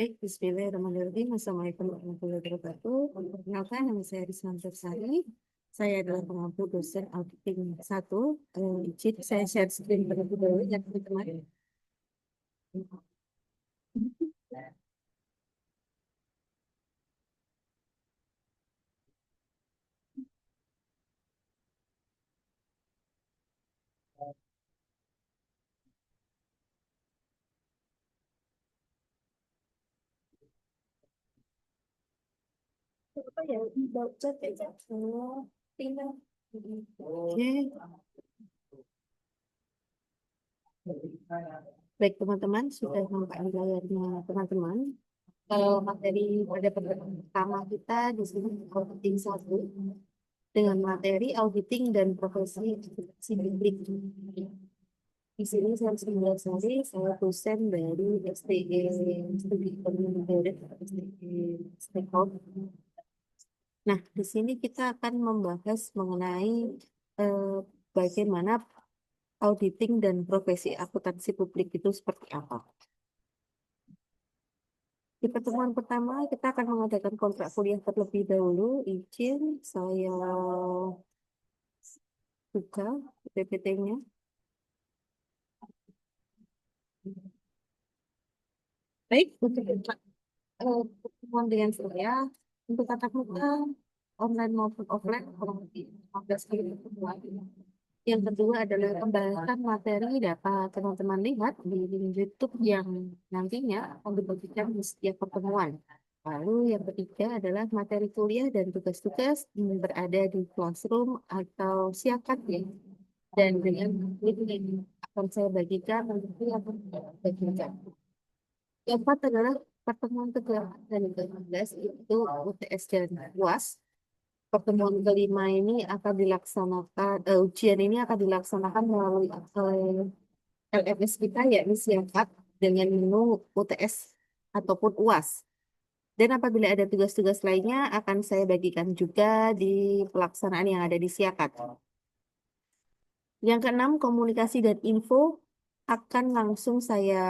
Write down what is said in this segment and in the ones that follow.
Baik, Bismillahirrahmanirrahim. Assalamualaikum warahmatullahi wabarakatuh. Perkenalkan, nama saya Risman Tersari. Saya adalah pengampu dosen auditing 1. Izin saya share screen terlebih dahulu ya teman-teman. Apa ya? Baca aja. Oh, tinggal. Oke. Baik, teman-teman, sudah nampak di layarnya teman-teman. Kalau materi pada pertemuan pertama kita di sini auditing 1 dengan materi auditing dan profesi advokasi publik. Di sini saya sembilan sari, saya dosen dari STE Studi Ekonomi Daerah STE Stakeholder. Nah, di sini kita akan membahas mengenai eh, bagaimana auditing dan profesi akuntansi publik itu seperti apa. Di pertemuan pertama, kita akan mengadakan kontrak kuliah terlebih dahulu. Izin saya buka PPT-nya. Baik, untuk pertemuan dengan saya, untuk tatap muka, online maupun offline, kurang lebih 15 kali pertemuan. Yang kedua adalah pembahasan materi dapat teman-teman lihat di link YouTube yang nantinya akan dibagikan di setiap pertemuan. Lalu yang ketiga adalah materi kuliah dan tugas-tugas yang berada di classroom atau siakat ya. Dan dengan link yang akan saya bagikan nanti akan saya bagikan. Yang keempat adalah pertemuan ke-8 dan ke-11 itu UTS dan UAS. Pertemuan kelima ini akan dilaksanakan, ujian ini akan dilaksanakan melalui LMS kita yakni Siakat dengan menu UTS ataupun UAS. Dan apabila ada tugas-tugas lainnya akan saya bagikan juga di pelaksanaan yang ada di Siakat. Yang keenam, komunikasi dan info akan langsung saya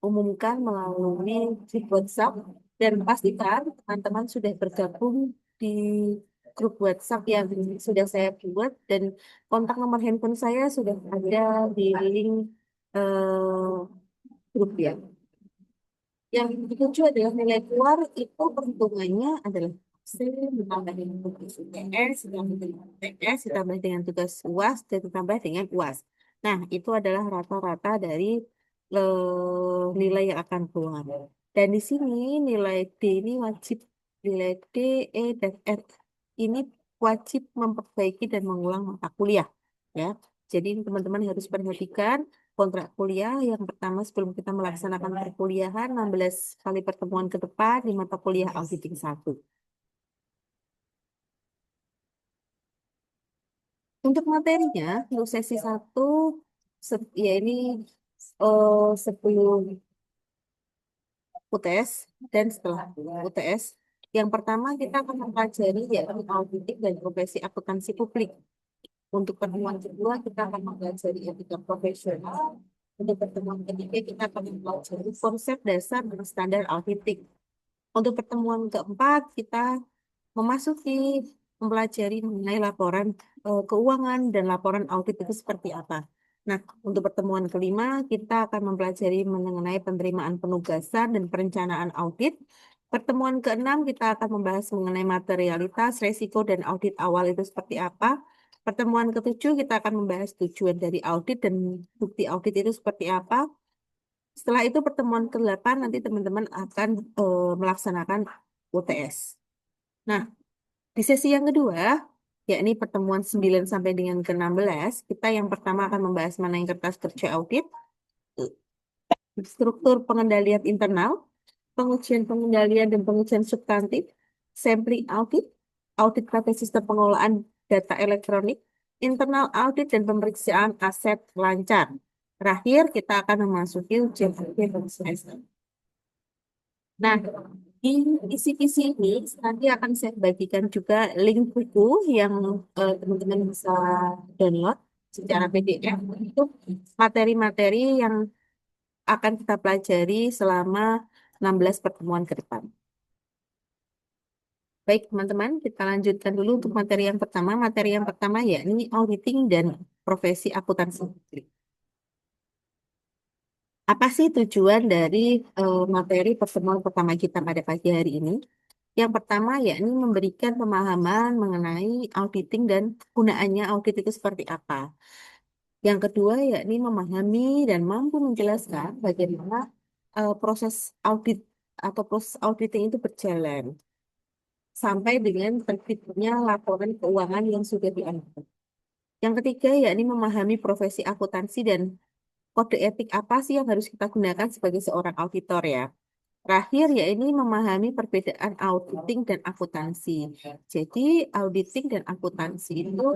umumkan melalui grup WhatsApp dan pastikan teman-teman sudah bergabung di grup WhatsApp yang sudah saya buat dan kontak nomor handphone saya sudah ada di link eh, grup ya. Yang tujuh adalah nilai keluar itu perhitungannya adalah C ditambah dengan tugas UTS, ditambah dengan UTS, ditambah dengan tugas UAS, dan ditambah dengan UAS. Nah, itu adalah rata-rata dari nilai yang akan keluar. Dan di sini nilai D ini wajib, nilai D, E, dan F ini wajib memperbaiki dan mengulang mata kuliah. Ya, jadi teman-teman harus perhatikan kontrak kuliah yang pertama sebelum kita melaksanakan perkuliahan 16 kali pertemuan ke depan di mata kuliah auditing 1. Untuk materinya, untuk sesi 1 ya ini 10 UTS dan setelah UTS yang pertama kita akan mempelajari yakni auditing dan profesi akuntansi publik. Untuk pertemuan kedua kita akan mempelajari etika profesional. Untuk pertemuan ketiga kita akan mempelajari konsep dasar dan standar auditing. Untuk pertemuan keempat, kita memasuki mempelajari mengenai laporan keuangan dan laporan audit itu seperti apa. Nah, untuk pertemuan kelima, kita akan mempelajari mengenai penerimaan penugasan dan perencanaan audit. Pertemuan keenam, kita akan membahas mengenai materialitas, resiko, dan audit awal itu seperti apa. Pertemuan ketujuh, kita akan membahas tujuan dari audit dan bukti audit itu seperti apa. Setelah itu pertemuan ke-8 nanti teman-teman akan melaksanakan UTS. Nah, di sesi yang kedua, yakni pertemuan 9 sampai dengan ke-16, kita yang pertama akan membahas mengenai kertas kerja audit, struktur pengendalian internal, pengujian pengendalian dan pengujian substantif, sampling audit, audit pada sistem pengelolaan data elektronik, internal audit dan pemeriksaan aset lancar. Terakhir, kita akan memasuki ujian akhir semester. Nah, di isi-isi ini nanti akan saya bagikan juga link buku yang teman-teman bisa download secara PDF untuk materi-materi yang akan kita pelajari selama 16 pertemuan ke depan. Baik, teman-teman, kita lanjutkan dulu untuk materi yang pertama. Materi yang pertama yakni auditing dan profesi akuntansi. Apa sih tujuan dari materi pertemuan pertama kita pada pagi hari ini? Yang pertama yakni memberikan pemahaman mengenai auditing dan gunaannya audit itu seperti apa. Yang kedua yakni memahami dan mampu menjelaskan bagaimana proses audit atau proses auditing itu berjalan sampai dengan terbitnya laporan keuangan yang sudah dianggap. Yang ketiga yakni memahami profesi akuntansi dan kode etik apa sih yang harus kita gunakan sebagai seorang auditor ya. Terakhir, ya ini memahami perbedaan auditing dan akuntansi. Jadi, auditing dan akuntansi itu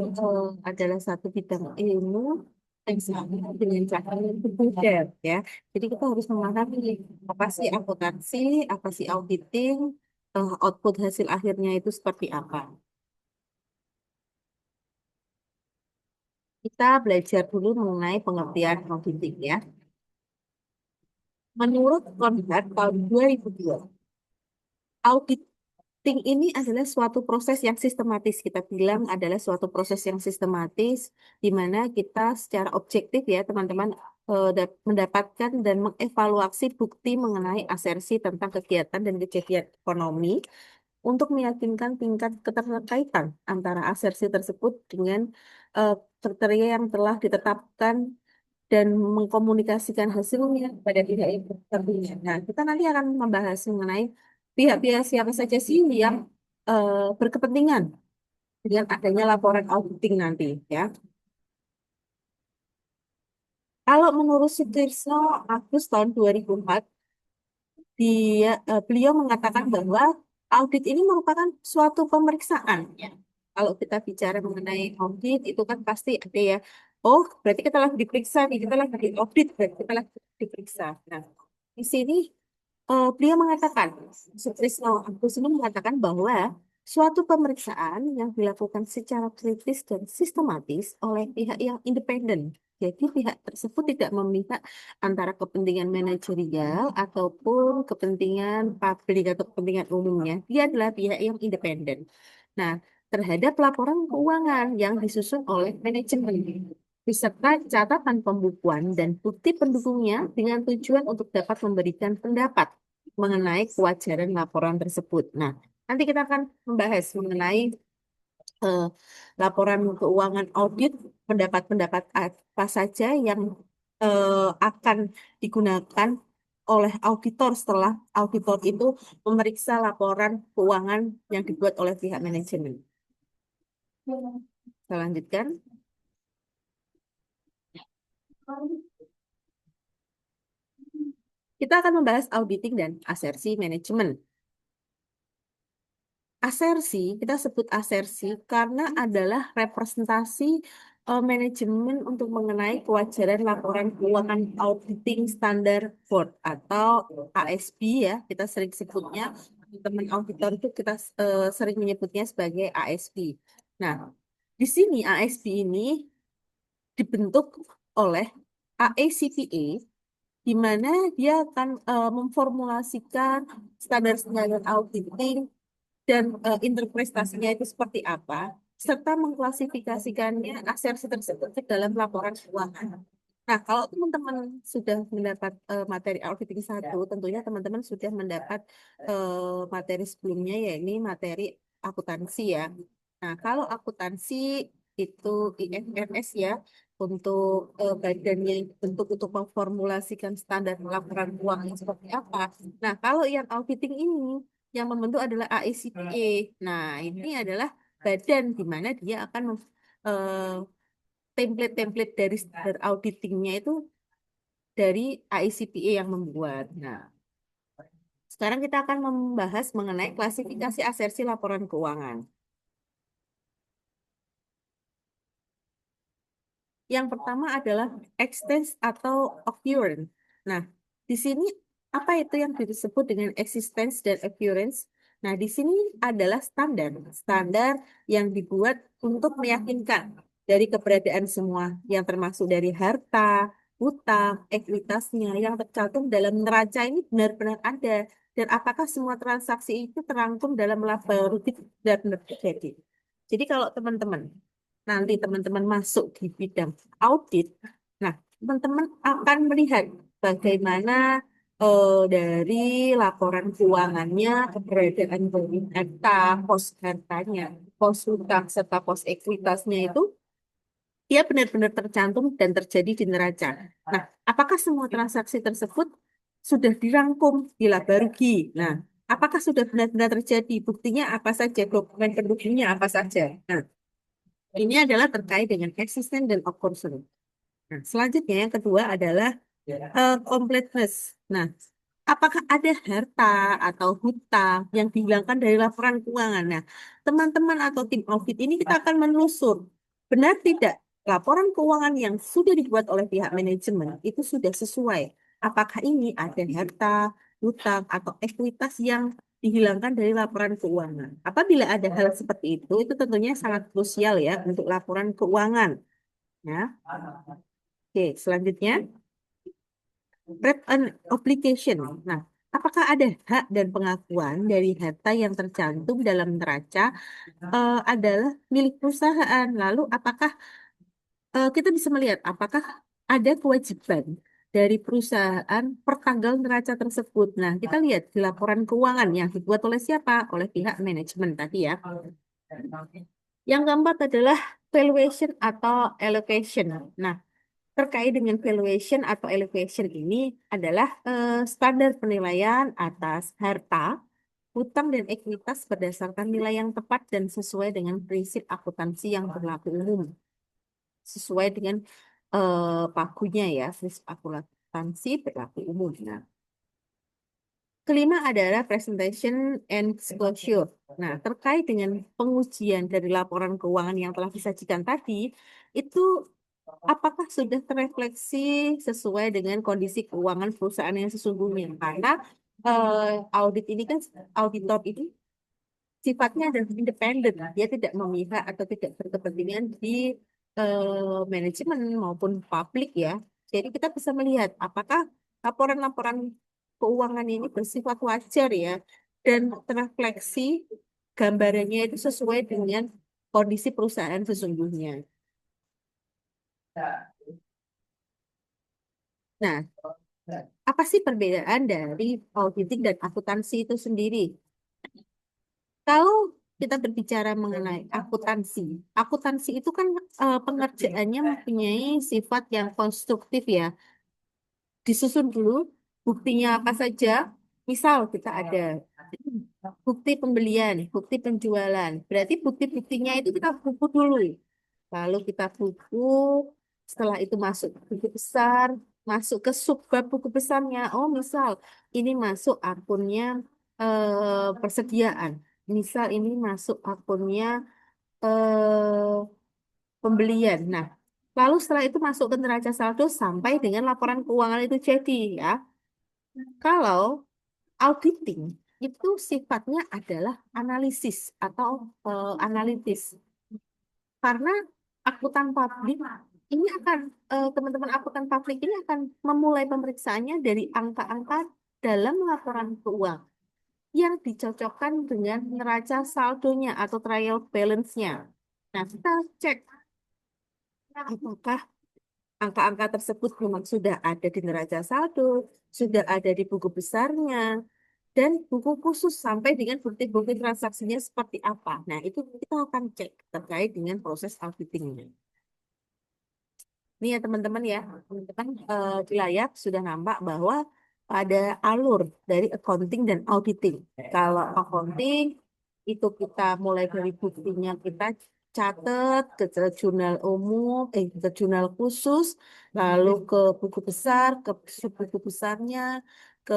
adalah satu bidang ilmu yang sama dengan cara yang berbeda, ya. Jadi, kita harus memahami apa sih akuntansi, apa sih auditing, output hasil akhirnya itu seperti apa. Kita belajar dulu mengenai pengertian auditing, ya. Menurut Konrad tahun 2002, auditing ini adalah suatu proses yang sistematis. Kita bilang adalah suatu proses yang sistematis di mana kita secara objektif ya teman-teman mendapatkan dan mengevaluasi bukti mengenai asersi tentang kegiatan dan kejadian ekonomi untuk meyakinkan tingkat keterkaitan antara asersi tersebut dengan kriteria yang telah ditetapkan dan mengkomunikasikan hasilnya pada pihak yang tentunya. Nah, kita nanti akan membahas mengenai pihak-pihak siapa saja sih yang berkepentingan dengan adanya laporan auditing nanti, ya. Kalau menurut Sutirso Agus tahun 2004, beliau mengatakan bahwa audit ini merupakan suatu pemeriksaan. Ya. Kalau kita bicara mengenai audit, itu kan pasti ada ya. Oh, berarti kita lagi diperiksa nih, kita lagi di audit, berarti kita lagi diperiksa. Nah, di sini beliau mengatakan, Sutrisno Agus ini mengatakan bahwa suatu pemeriksaan yang dilakukan secara kritis dan sistematis oleh pihak yang independen. Jadi pihak tersebut tidak memihak antara kepentingan manajerial ataupun kepentingan publik atau kepentingan umumnya. Dia adalah pihak yang independen. Nah, terhadap laporan keuangan yang disusun oleh manajemen beserta catatan pembukuan dan bukti pendukungnya dengan tujuan untuk dapat memberikan pendapat mengenai kewajaran laporan tersebut. Nah, nanti kita akan membahas mengenai eh, laporan keuangan audit, pendapat-pendapat apa saja yang akan digunakan oleh auditor setelah auditor itu memeriksa laporan keuangan yang dibuat oleh pihak manajemen. Kita lanjutkan. Kita akan membahas auditing dan asersi manajemen. Asersi, kita sebut asersi karena adalah representasi manajemen untuk mengenai kewajaran laporan keuangan auditing standar board atau ASB ya, kita sering sebutnya, teman auditor itu kita sering menyebutnya sebagai ASB. Nah, di sini ASB ini dibentuk oleh AACPA di mana dia akan memformulasikan standar-standar auditing dan interpretasinya itu seperti apa, serta mengklasifikasikannya asersi tersebut ke dalam laporan keuangan. Nah, kalau teman-teman sudah mendapat materi auditing satu, tentunya teman-teman sudah mendapat materi sebelumnya, yakni materi akuntansi ya. Nah, kalau akuntansi itu IFRS ya, untuk badan yang dibentuk untuk memformulasikan standar laporan keuangan seperti apa. Nah, kalau yang auditing ini yang membentuk adalah AICPA. Nah, ini adalah badan di mana dia akan template-template dari standar auditingnya itu dari AICPA yang membuat. Nah, sekarang kita akan membahas mengenai klasifikasi asersi laporan keuangan. Yang pertama adalah expense atau occurrence. Nah, di sini apa itu yang disebut dengan existence dan occurrence? Nah, di sini adalah standar. Standar yang dibuat untuk meyakinkan dari keberadaan semua yang termasuk dari harta, hutang, ekuitasnya yang tercantum dalam neraca ini benar-benar ada Dan apakah semua transaksi itu terangkum dalam label rutin dan benar terjadi. Jadi kalau teman-teman nanti teman-teman masuk di bidang audit, nah teman-teman akan melihat bagaimana dari laporan keuangannya, keberadaan dari harta, pos hartanya, pos utang serta pos ekuitasnya itu dia benar-benar tercantum dan terjadi di neraca. Nah, apakah semua transaksi tersebut sudah dirangkum di laba rugi? Nah, apakah sudah benar-benar terjadi? Buktinya apa saja? Dokumen pendukungnya apa saja? Nah, ini adalah terkait dengan existence dan occurrence. Nah, selanjutnya yang kedua adalah completeness. Nah, apakah ada harta atau hutang yang dihilangkan dari laporan keuangan? Nah, teman-teman atau tim audit ini kita akan menelusur benar tidak laporan keuangan yang sudah dibuat oleh pihak manajemen itu sudah sesuai. Apakah ini ada harta, hutang, atau ekuitas yang dihilangkan dari laporan keuangan? Apabila ada hal seperti itu tentunya sangat krusial ya untuk laporan keuangan. Ya, oke, selanjutnya. Right on obligation. Nah, apakah ada hak dan pengakuan dari harta yang tercantum dalam neraca adalah milik perusahaan? Lalu, apakah kita bisa melihat apakah ada kewajiban dari perusahaan per tanggal neraca tersebut? Nah, kita lihat di laporan keuangan yang dibuat oleh siapa? Oleh pihak manajemen tadi ya. Yang keempat adalah valuation atau allocation. Nah, terkait dengan valuation atau allocation ini adalah standar penilaian atas harta, hutang dan ekuitas berdasarkan nilai yang tepat dan sesuai dengan prinsip akuntansi yang berlaku umum. Sesuai dengan pakunya ya, prinsip akuntansi berlaku umum. Nah, kelima adalah presentation and disclosure. Nah, terkait dengan pengujian dari laporan keuangan yang telah disajikan tadi, itu apakah sudah terefleksi sesuai dengan kondisi keuangan perusahaan yang sesungguhnya? Karena audit ini kan auditor ini sifatnya adalah independen, dia tidak memihak atau tidak berkepentingan di manajemen maupun publik ya. Jadi kita bisa melihat apakah laporan-laporan keuangan ini bersifat wajar ya dan terefleksi gambarannya itu sesuai dengan kondisi perusahaan sesungguhnya. Nah, apa sih perbedaan dari auditing dan akuntansi itu sendiri? Kalau kita berbicara mengenai akuntansi, akuntansi itu kan pengerjaannya mempunyai sifat yang konstruktif ya. Disusun dulu buktinya apa saja. Misal kita ada bukti pembelian, bukti penjualan. Berarti bukti-buktinya itu kita buku dulu. Lalu kita buku, setelah itu masuk ke buku besar, masuk ke subbab buku besarnya. Oh, misal ini masuk akunnya persediaan. Misal ini masuk akunnya pembelian. Nah, lalu setelah itu masuk ke neraca saldo sampai dengan laporan keuangan itu jadi ya. Kalau auditing itu sifatnya adalah analisis atau analitis. Karena akuntan publik ini akan teman-teman akuntan publik ini akan memulai pemeriksaannya dari angka-angka dalam laporan keuangan yang dicocokkan dengan neraca saldonya atau trial balance-nya. Nah, kita cek apakah angka-angka tersebut memang sudah ada di neraca saldo, sudah ada di buku besarnya, dan buku khusus sampai dengan bukti-bukti transaksinya seperti apa. Nah, itu kita akan cek terkait dengan proses auditingnya. Nih ya teman-teman ya, teman-teman di layar sudah nampak bahwa ada alur dari accounting dan auditing. Kalau accounting itu kita mulai dari buktinya kita catat ke jurnal umum, ke jurnal khusus, lalu ke buku besar, ke buku besarnya, ke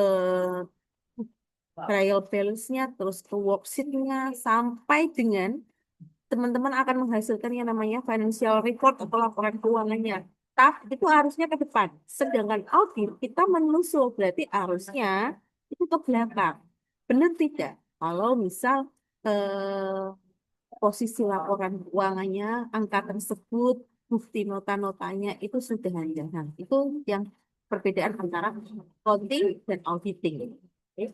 trial balance-nya, terus ke worksheet-nya, sampai dengan teman-teman akan menghasilkan yang namanya financial report atau laporan keuangannya. Tapi itu harusnya ke depan. Sedangkan audit kita menelusur berarti harusnya itu ke belakang. Benar tidak? Kalau misal posisi laporan keuangannya, angka tersebut, bukti nota-notanya itu sudah ada. Nah, itu yang perbedaan antara accounting dan auditing. Oke.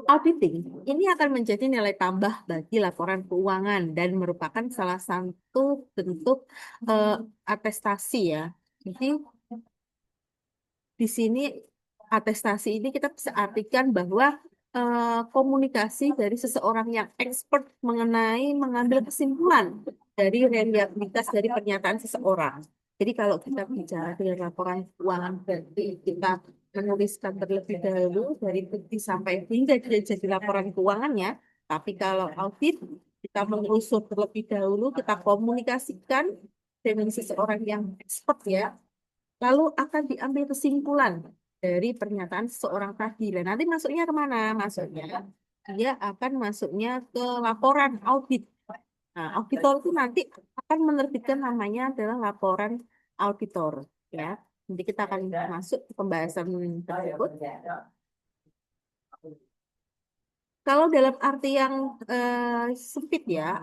Auditing ini akan menjadi nilai tambah bagi laporan keuangan dan merupakan salah satu bentuk eh, atestasi ya. Jadi di sini atestasi ini kita bisa artikan bahwa komunikasi dari seseorang yang expert mengenai mengambil kesimpulan dari reliabilitas dari pernyataan seseorang. Jadi kalau kita bicara dengan laporan keuangan berarti kita menuliskan terlebih dahulu dari bukti sampai hingga dia jadi laporan keuangannya. Tapi kalau audit kita mengusut terlebih dahulu, kita komunikasikan dengan seseorang yang expert ya, lalu akan diambil kesimpulan dari pernyataan seseorang tadi. Dan nanti masuknya kemana? Masuknya dia akan masuknya ke laporan audit. Nah, auditor itu nanti akan menerbitkan namanya adalah laporan auditor. Ya, nanti kita akan masuk ke pembahasan tersebut. Kalau dalam arti yang sempit ya,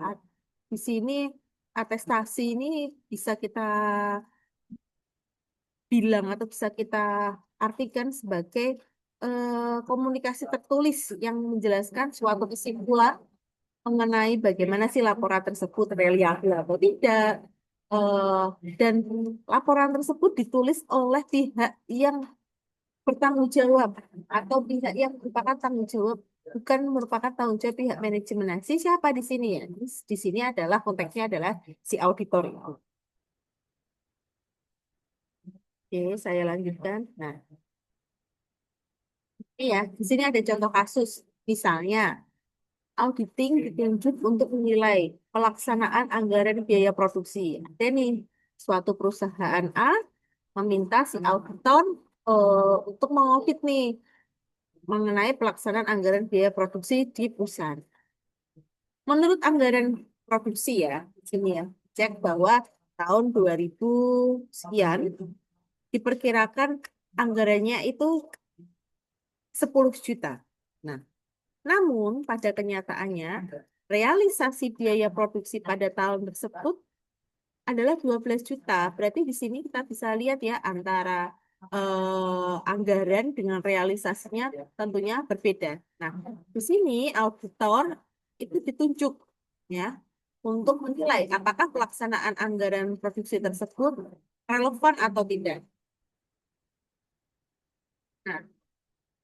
di sini atestasi ini bisa kita bilang atau bisa kita artikan sebagai komunikasi tertulis yang menjelaskan suatu kesimpulan mengenai bagaimana sih laporan tersebut reliabel atau tidak. Eh, dan laporan tersebut ditulis oleh pihak yang bertanggung jawab atau pihak yang merupakan tanggung jawab, bukan merupakan tanggung jawab pihak manajemen. Nah, siapa di sini ya? Di sini adalah konteksnya adalah si auditor itu. Oke, saya lanjutkan. Nah, iya, di sini ada contoh kasus. Misalnya, auditing ditunjuk untuk menilai pelaksanaan anggaran biaya produksi. Ada nih, suatu perusahaan A meminta si auditor untuk mengaudit nih mengenai pelaksanaan anggaran biaya produksi di perusahaan. Menurut anggaran produksi ya, di sini ya, cek bahwa tahun 2000 sekian diperkirakan anggarannya itu 10 juta. Nah, namun pada kenyataannya realisasi biaya produksi pada tahun tersebut adalah 12 juta. Berarti di sini kita bisa lihat ya antara anggaran dengan realisasinya tentunya berbeda. Nah, di sini auditor itu ditunjuk ya untuk menilai apakah pelaksanaan anggaran produksi tersebut relevan atau tidak. Nah,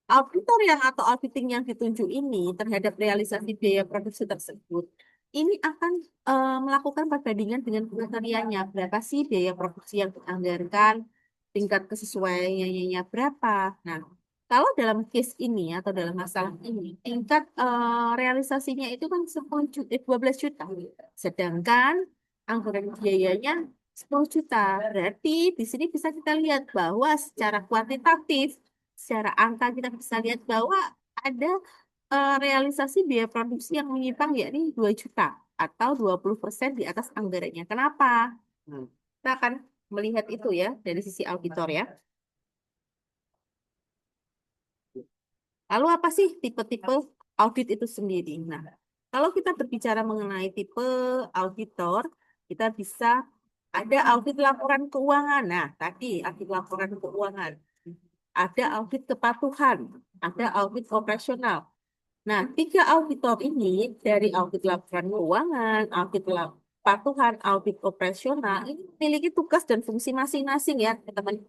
auditor yang atau auditing yang ditunjuk ini terhadap realisasi biaya produksi tersebut, ini akan melakukan perbandingan dengan kriterianya. Berapa sih biaya produksi yang dianggarkan, tingkat kesesuaiannya berapa. Nah, kalau dalam case ini atau dalam masalah ini, tingkat realisasinya itu kan 10 juta, 12 juta. Sedangkan anggaran biayanya 10 juta. Berarti di sini bisa kita lihat bahwa secara kuantitatif, secara angka kita bisa lihat bahwa ada realisasi biaya produksi yang menyimpang yakni 2 juta atau 20% di atas anggarannya. Kenapa? Hmm. Kita akan melihat itu ya dari sisi auditor ya. Lalu apa sih tipe-tipe audit itu sendiri? Nah, kalau kita berbicara mengenai tipe auditor, kita bisa ada audit laporan keuangan. Nah, tadi audit laporan keuangan. Ada audit kepatuhan, ada audit operasional. Nah, tiga auditor ini dari audit laporan keuangan, audit kepatuhan, audit operasional ini memiliki tugas dan fungsi masing-masing ya, teman-teman.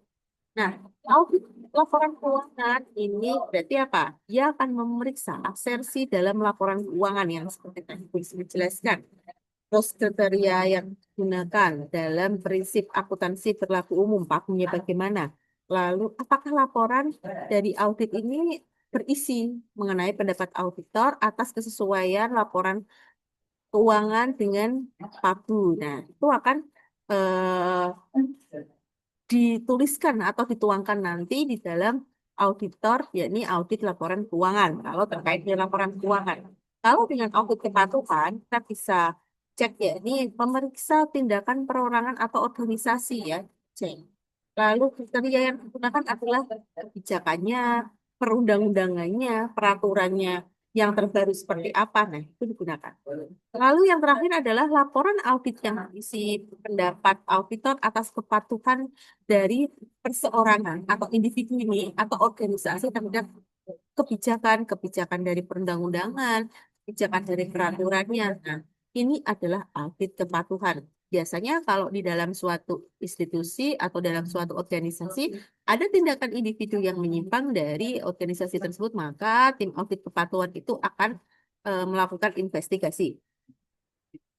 Nah, audit laporan keuangan ini berarti apa? Dia akan memeriksa asersi dalam laporan keuangan yang seperti tadi Bu Ismi jelaskan. Terus kriteria yang digunakan dalam prinsip akuntansi berlaku umum, pakunya bagaimana? Lalu, apakah laporan dari audit ini berisi mengenai pendapat auditor atas kesesuaian laporan keuangan dengan paku? Nah, itu akan eh, dituliskan atau dituangkan nanti di dalam auditor, yakni audit laporan keuangan, kalau terkait dengan laporan keuangan. Kalau dengan audit kepatuhan, kita bisa cek yakni pemeriksa tindakan perorangan atau organisasi ya. Cek. Lalu kriteria yang digunakan adalah kebijakannya, perundang-undangannya, peraturannya yang terbaru seperti apa. Nah, itu digunakan. Lalu yang terakhir adalah laporan audit yang berisi pendapat auditor atas kepatuhan dari perseorangan atau individu ini atau organisasi terhadap kebijakan dari perundang-undangan, kebijakan dari peraturannya. Nah, ini adalah audit kepatuhan. Biasanya kalau di dalam suatu institusi atau dalam suatu organisasi ada tindakan individu yang menyimpang dari organisasi tersebut, maka tim audit kepatuhan itu akan melakukan investigasi.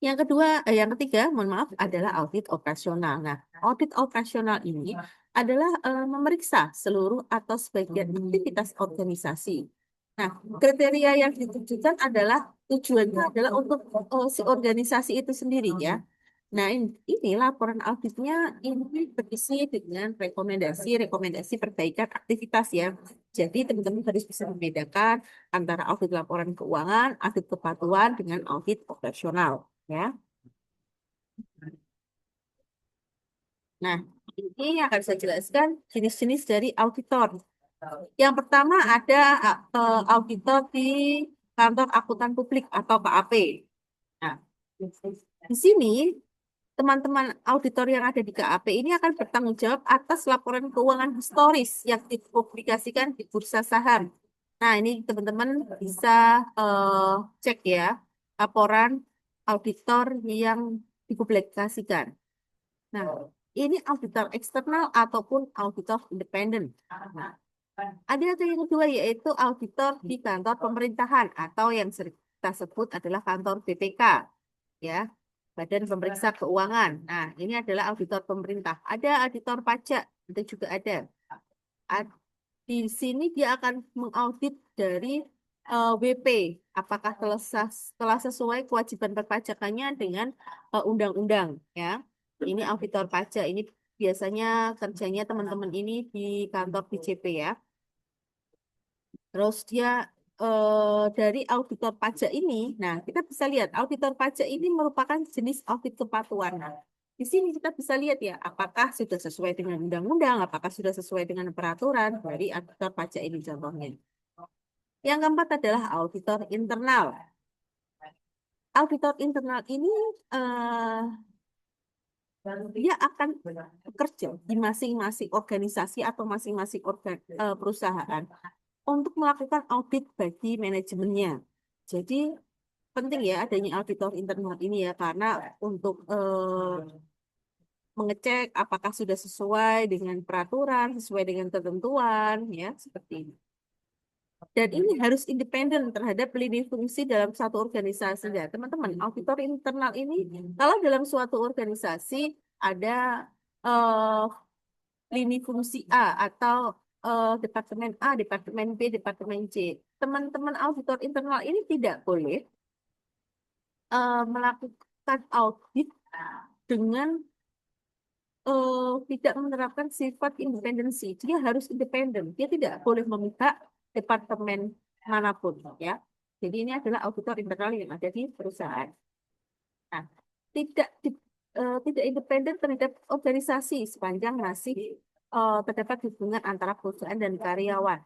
Yang ketiga, mohon maaf, adalah audit operasional. Nah, audit operasional ini adalah memeriksa seluruh atau sebagian aktivitas organisasi. Nah, kriteria yang ditujukan adalah tujuannya adalah untuk si organisasi itu sendiri ya. Nah, ini laporan auditnya ini berisi dengan rekomendasi perbaikan aktivitas ya. Jadi, teman-teman harus bisa membedakan antara audit laporan keuangan, audit kepatuhan dengan audit operasional ya. Nah, ini yang akan saya jelaskan jenis-jenis dari auditor. Yang pertama ada auditor di kantor akuntan publik atau KAP. Nah, di sini teman-teman auditor yang ada di KAP ini akan bertanggung jawab atas laporan keuangan historis yang dipublikasikan di bursa saham. Nah, ini teman-teman bisa cek ya laporan auditor yang dipublikasikan. Nah, ini auditor eksternal ataupun auditor independen. Nah, ada yang kedua yaitu auditor di kantor pemerintahan atau yang sering kita sebut adalah kantor BPK, ya, Badan Pemeriksa Keuangan. Nah, ini adalah auditor pemerintah. Ada auditor pajak, itu juga ada. Di sini dia akan mengaudit dari WP, apakah telah sesuai kewajiban perpajakannya dengan undang-undang, ya. Ini auditor pajak, ini biasanya kerjanya teman-teman ini di kantor BCP ya. Terus dia dari auditor pajak ini, nah kita bisa lihat auditor pajak ini merupakan jenis audit kepatuhan. Nah, di sini kita bisa lihat ya, apakah sudah sesuai dengan undang-undang, apakah sudah sesuai dengan peraturan dari auditor pajak ini contohnya. Yang keempat adalah auditor internal. Auditor internal ini dia akan bekerja di masing-masing organisasi atau masing-masing perusahaan untuk melakukan audit bagi manajemennya. Jadi penting ya adanya auditor internal ini ya karena untuk mengecek apakah sudah sesuai dengan peraturan, sesuai dengan ketentuan ya seperti ini. Dan ini harus independen terhadap lini fungsi dalam suatu organisasi ya teman-teman. Auditor internal ini kalau dalam suatu organisasi ada eh, lini fungsi A atau departemen A, departemen B, departemen C. Teman-teman auditor internal ini tidak boleh melakukan audit dengan tidak menerapkan sifat independensi. Dia harus independen. Dia tidak boleh memihak departemen manapun, ya. Jadi ini adalah auditor internal yang ada di perusahaan. Nah, tidak tidak independen terhadap organisasi sepanjang masih terdapat hubungan antara perusahaan dan karyawan.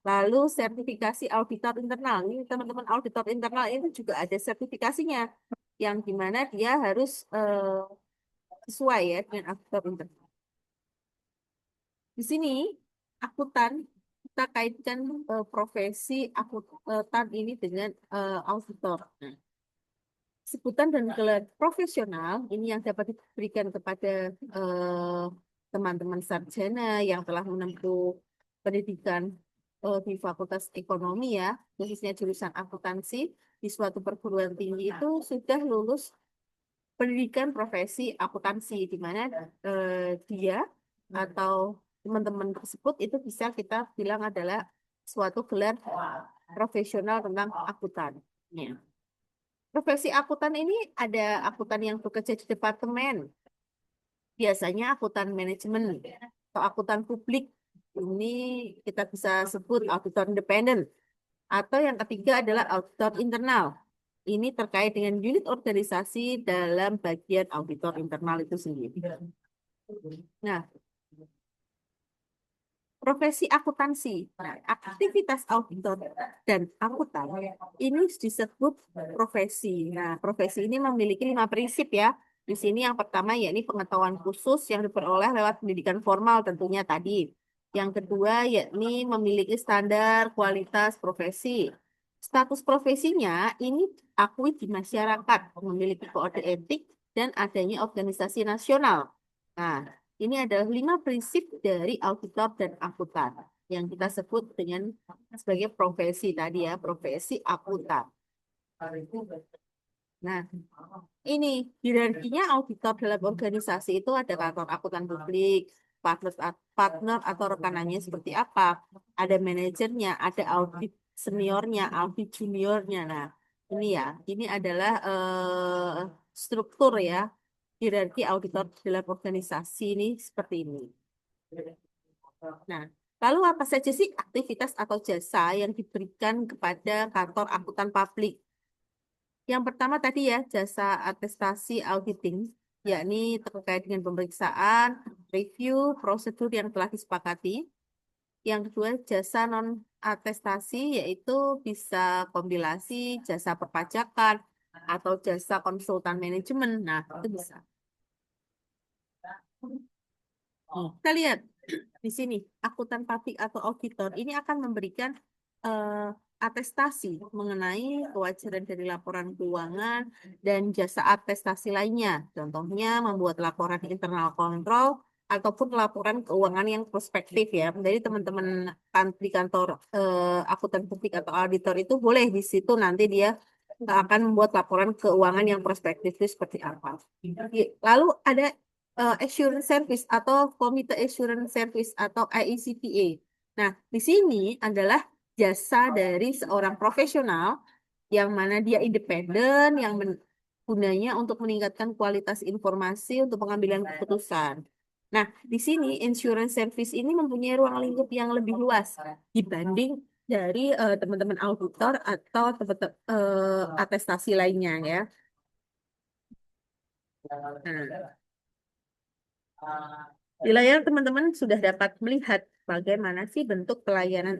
Lalu sertifikasi auditor internal. Ini teman-teman auditor internal itu juga ada sertifikasinya yang dimana dia harus sesuai ya dengan auditor internal. Di sini akuntan kita kaitkan profesi akuntan ini dengan auditor. Nah, sebutan dan gelar profesional ini yang dapat diberikan kepada teman-teman sarjana yang telah menempuh pendidikan di Fakultas Ekonomi ya, khususnya jurusan akuntansi di suatu perguruan tinggi itu sudah lulus pendidikan profesi akuntansi di mana dia atau teman-teman tersebut itu bisa kita bilang adalah suatu gelar profesional tentang akuntan. Ya. Profesi akuntan ini ada akuntan yang bekerja di departemen, biasanya akuntan manajemen atau akuntan publik. Ini kita bisa sebut auditor independen. Atau yang ketiga adalah auditor internal. Ini terkait dengan unit organisasi dalam bagian auditor internal itu sendiri. Nah, profesi akuntansi. Nah, aktivitas auditor dan akuntan ini disebut profesi. Nah, profesi ini memiliki 5 prinsip ya. Di sini yang pertama yakni pengetahuan khusus yang diperoleh lewat pendidikan formal tentunya tadi. Yang kedua, yakni memiliki standar kualitas profesi. Status profesinya ini akui di masyarakat, memiliki kode etik, dan adanya organisasi nasional. Nah, ini adalah 5 prinsip dari auditor dan akuntan yang kita sebut dengan sebagai profesi tadi ya, profesi akuntan. Nah, ini hierarkinya auditor dalam organisasi itu ada kantor akuntan publik, partner atau rekanannya seperti apa, ada manajernya, ada audit seniornya, audit juniornya. Nah, ini ya, ini adalah struktur ya, hierarki auditor dalam organisasi ini seperti ini. Nah, lalu apa saja sih aktivitas atau jasa yang diberikan kepada kantor akuntan publik? Yang pertama tadi ya, jasa atestasi auditing, yakni terkait dengan pemeriksaan, review, prosedur yang telah disepakati. Yang kedua, jasa non-atestasi, yaitu bisa kompilasi, jasa perpajakan, atau jasa konsultan manajemen. Nah, itu bisa. Kita lihat di sini, akuntan publik atau auditor ini akan memberikan eh, atestasi mengenai kewajaran dari laporan keuangan dan jasa atestasi lainnya. Contohnya membuat laporan internal kontrol ataupun laporan keuangan yang prospektif ya. Jadi teman-teman di kantor akuntan publik atau auditor itu boleh di situ nanti dia akan membuat laporan keuangan yang prospektif itu seperti apa. Lalu ada Assurance Service atau Komite Assurance Service atau IECPA. Nah, di sini adalah jasa dari seorang profesional yang mana dia independen, yang gunanya untuk meningkatkan kualitas informasi untuk pengambilan keputusan. Nah, di sini insurance service ini mempunyai ruang lingkup yang lebih luas dibanding dari teman-teman auditor atau atestasi lainnya ya. Nah, di layar teman-teman sudah dapat melihat bagaimana sih bentuk pelayanan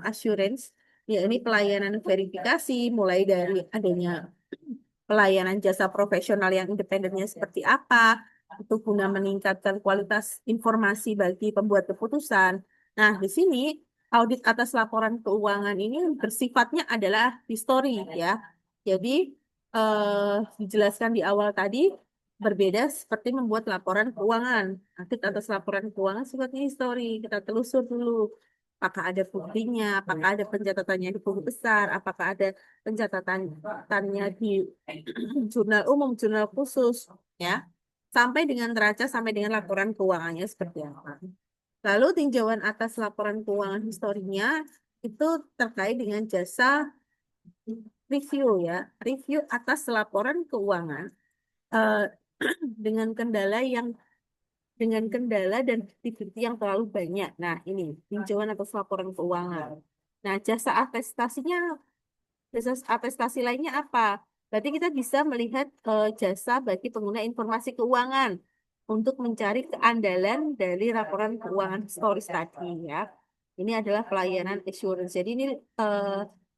assurance, ya ini pelayanan verifikasi mulai dari adanya pelayanan jasa profesional yang independennya seperti apa, itu guna meningkatkan kualitas informasi bagi pembuat keputusan. Nah, di sini audit atas laporan keuangan ini bersifatnya adalah histori ya. Jadi dijelaskan di awal tadi berbeda seperti membuat laporan keuangan. Audit atas laporan keuangan sifatnya histori. Kita telusur dulu apakah ada buktinya, apakah ada pencatatannya di buku besar, apakah ada pencatatannya di jurnal umum, jurnal khusus, ya, sampai dengan neraca, sampai dengan laporan keuangannya seperti apa. Lalu tinjauan atas laporan keuangan historinya itu terkait dengan jasa review ya, review atas laporan keuangan eh, dengan kendala dan bukti-bukti yang terlalu banyak. Nah, ini tinjauan atas laporan keuangan. Nah, jasa atestasi lainnya apa? Berarti kita bisa melihat jasa bagi pengguna informasi keuangan untuk mencari keandalan dari laporan keuangan historis tadi ya. Ini adalah pelayanan assurance. Jadi ini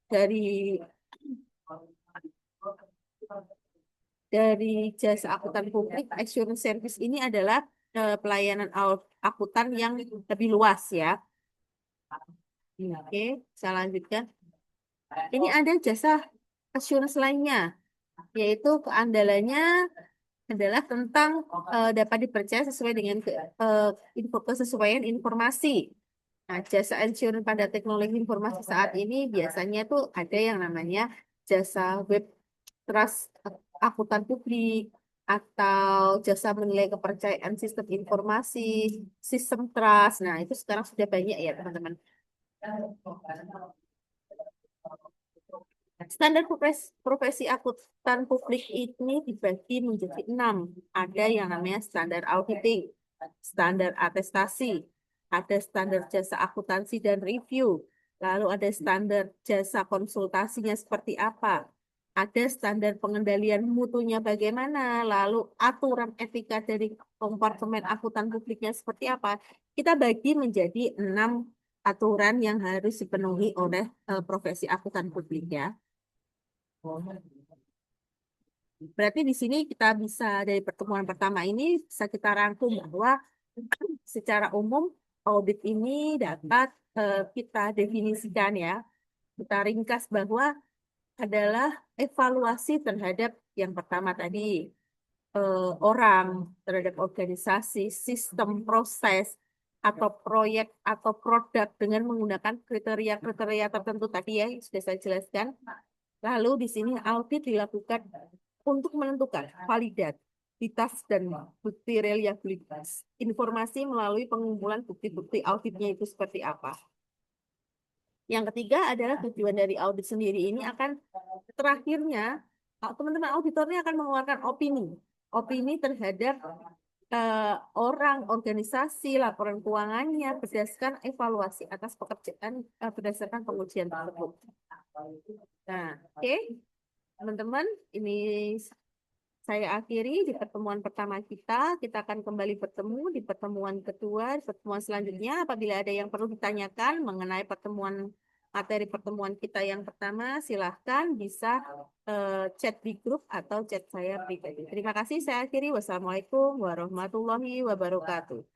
dari dari jasa akuntan publik, assurance service ini adalah pelayanan akuntan yang lebih luas ya. Oke, saya lanjutkan. Ini ada jasa assurance lainnya, yaitu keandalannya adalah tentang dapat dipercaya sesuai dengan kesesuaian informasi. Nah, jasa insurance pada teknologi informasi saat ini biasanya tuh ada yang namanya jasa web trust akuntan publik atau jasa menilai kepercayaan sistem informasi, sistem trust. Nah, itu sekarang sudah banyak ya, teman-teman. Standar profesi akuntan publik ini dibagi menjadi 6. Ada yang namanya standar auditing, standar atestasi, ada standar jasa akuntansi dan review, lalu ada standar jasa konsultasinya seperti apa, ada standar pengendalian mutunya bagaimana, lalu aturan etika dari kompartemen akuntan publiknya seperti apa. Kita bagi menjadi 6 aturan yang harus dipenuhi oleh profesi akuntan publik ya. Berarti di sini kita bisa dari pertemuan pertama ini bisa kita rangkum bahwa secara umum audit ini dapat kita definisikan ya, kita ringkas bahwa adalah evaluasi terhadap yang pertama tadi, orang, terhadap organisasi, sistem, proses, atau proyek atau produk dengan menggunakan kriteria-kriteria tertentu tadi ya, yang sudah saya jelaskan. Lalu di sini audit dilakukan untuk menentukan validitas dan bukti reliabilitas informasi melalui pengumpulan bukti-bukti auditnya itu seperti apa. Yang ketiga adalah tujuan dari audit sendiri ini akan terakhirnya teman-teman auditornya akan mengeluarkan opini terhadap orang, organisasi, laporan keuangannya berdasarkan evaluasi atas pekerjaan berdasarkan pengujian tersebut. Nah, oke, teman-teman, ini saya akhiri di pertemuan pertama kita. Kita akan kembali bertemu di pertemuan kedua, di pertemuan selanjutnya. Apabila ada yang perlu ditanyakan mengenai materi pertemuan kita yang pertama, silahkan bisa chat di grup atau chat saya pribadi. Terima kasih, saya akhiri. Wassalamualaikum warahmatullahi wabarakatuh.